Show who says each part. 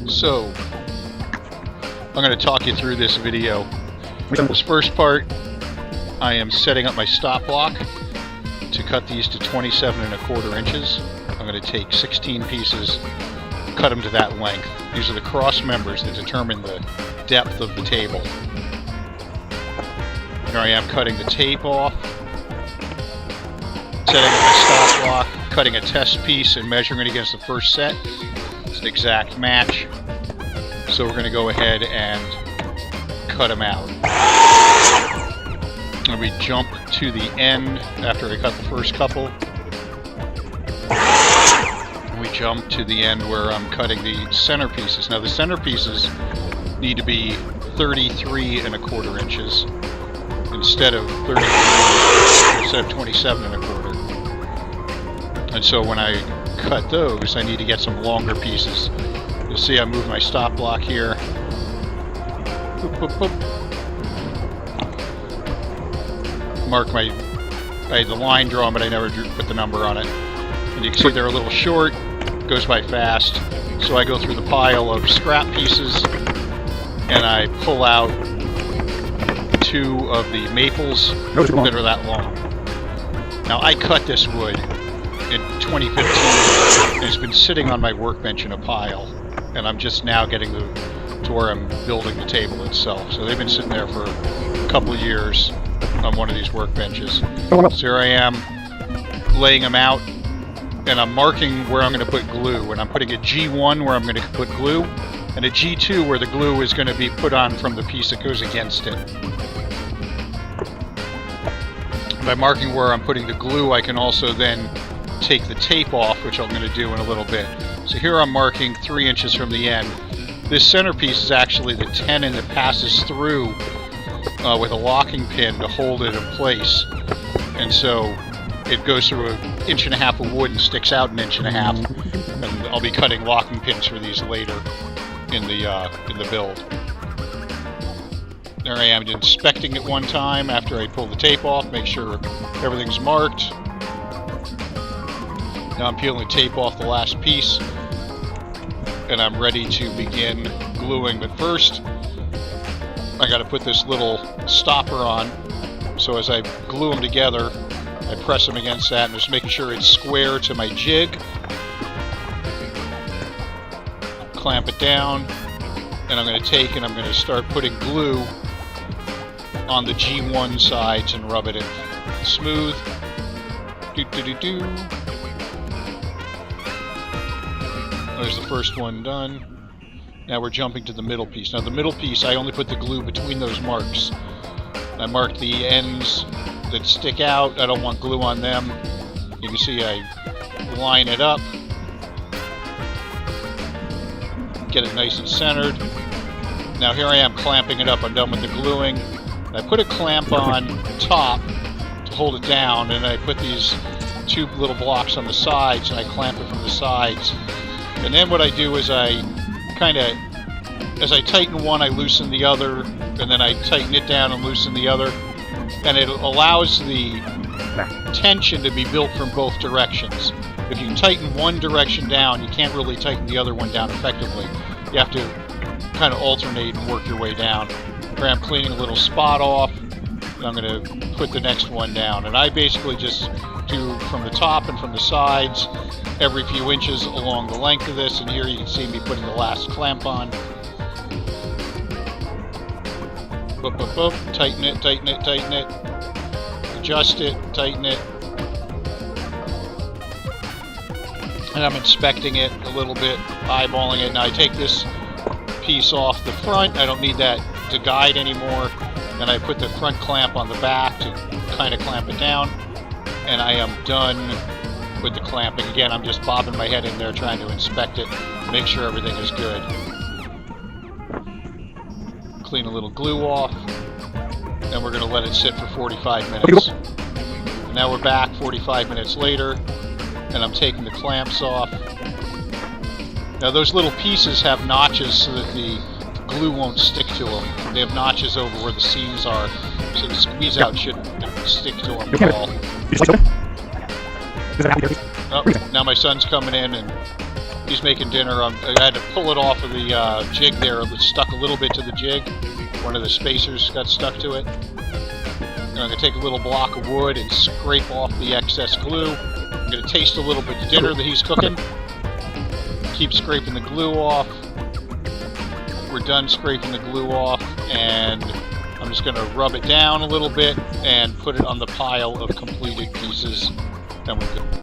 Speaker 1: So, I'm going to talk you through this video. This first part, I am setting up my stop block to cut these to 27¼ inches. I'm going to take 16 pieces, cut them to that length. These are the cross members that determine the depth of the table. Here I am cutting the tape off, setting up my stop block, cutting a test piece and measuring it against the first set. It's an exact match. So we're going to go ahead and cut them out. And we jump to the end after I cut the first couple. And we jump to the end where I'm cutting the center pieces. Now the center pieces need to be 33¼ inches instead of 27¼ inches. And so when I cut those, I need to get some longer pieces. You'll see I move my stop block here. Boop, boop, boop. Mark I had the line drawn, but I never put the number on it. And you can see they're a little short, goes by fast. So I go through the pile of scrap pieces and I pull out 2 of the maples that are that long. Now I cut this wood in 2015, and it's been sitting on my workbench in a pile, and I'm just now getting to where I'm building the table itself. So they've been sitting there for a couple of years on one of these workbenches. So here I am laying them out, and I'm marking where I'm going to put glue, and I'm putting a G1 where I'm going to put glue, and a G2 where the glue is going to be put on from the piece that goes against it. By marking where I'm putting the glue, I can also then take the tape off, which I'm going to do in a little bit. So here I'm marking 3 inches from the end. This centerpiece is actually the tenon that passes through with a locking pin to hold it in place. And so it goes through 1.5 inches of wood and sticks out 1.5 inches. And I'll be cutting locking pins for these later in the build. There I am inspecting it one time after I pull the tape off, make sure everything's marked. Now I'm peeling the tape off the last piece, and I'm ready to begin gluing. But first, I got to put this little stopper on. So as I glue them together, I press them against that, and just making sure it's square to my jig. Clamp it down, and I'm going to take and I'm going to start putting glue on the G1 sides and rub it in smooth. Do-do-do-do. There's the first one done. Now we're jumping to the middle piece. Now the middle piece, I only put the glue between those marks. I marked the ends that stick out. I don't want glue on them. You can see I line it up. Get it nice and centered. Now here I am clamping it up. I'm done with the gluing. I put a clamp on top to hold it down, and I put these 2 little blocks on the sides, and I clamp it from the sides. And then what I do is I as I tighten one, I loosen the other, and then I tighten it down and loosen the other. And it allows the tension to be built from both directions. If you tighten one direction down, you can't really tighten the other one down effectively. You have to kind of alternate and work your way down. Here I'm cleaning a little spot off, and I'm going to put the next one down. And I basically just do from the top and from the sides every few inches along the length of this, and here you can see me putting the last clamp on. Boop, boop, boop. Tighten it, tighten it, tighten it. Adjust it, tighten it. And I'm inspecting it a little bit, eyeballing it. Now I take this piece off the front. I don't need that to guide anymore. And I put the front clamp on the back to kind of clamp it down. And I am done with the clamping. Again, I'm just bobbing my head in there trying to inspect it, make sure everything is good. Clean a little glue off, and we're going to let it sit for 45 minutes. And now we're back 45 minutes later, and I'm taking the clamps off. Now those little pieces have notches so that the glue won't stick to them. They have notches over where the seams are, so the squeeze out shouldn't stick to them at all. Oh, now my son's coming in and He's making dinner. I had to pull it off of the jig there. It was stuck a little bit to the jig. One of the spacers got stuck to it. And I'm going to take a little block of wood and scrape off the excess glue. I'm going to taste a little bit of the dinner that he's cooking. Keep scraping the glue off. We're done scraping the glue off, and I'm just going to rub it down a little bit and put it on the pile of completed pieces. Then we're good.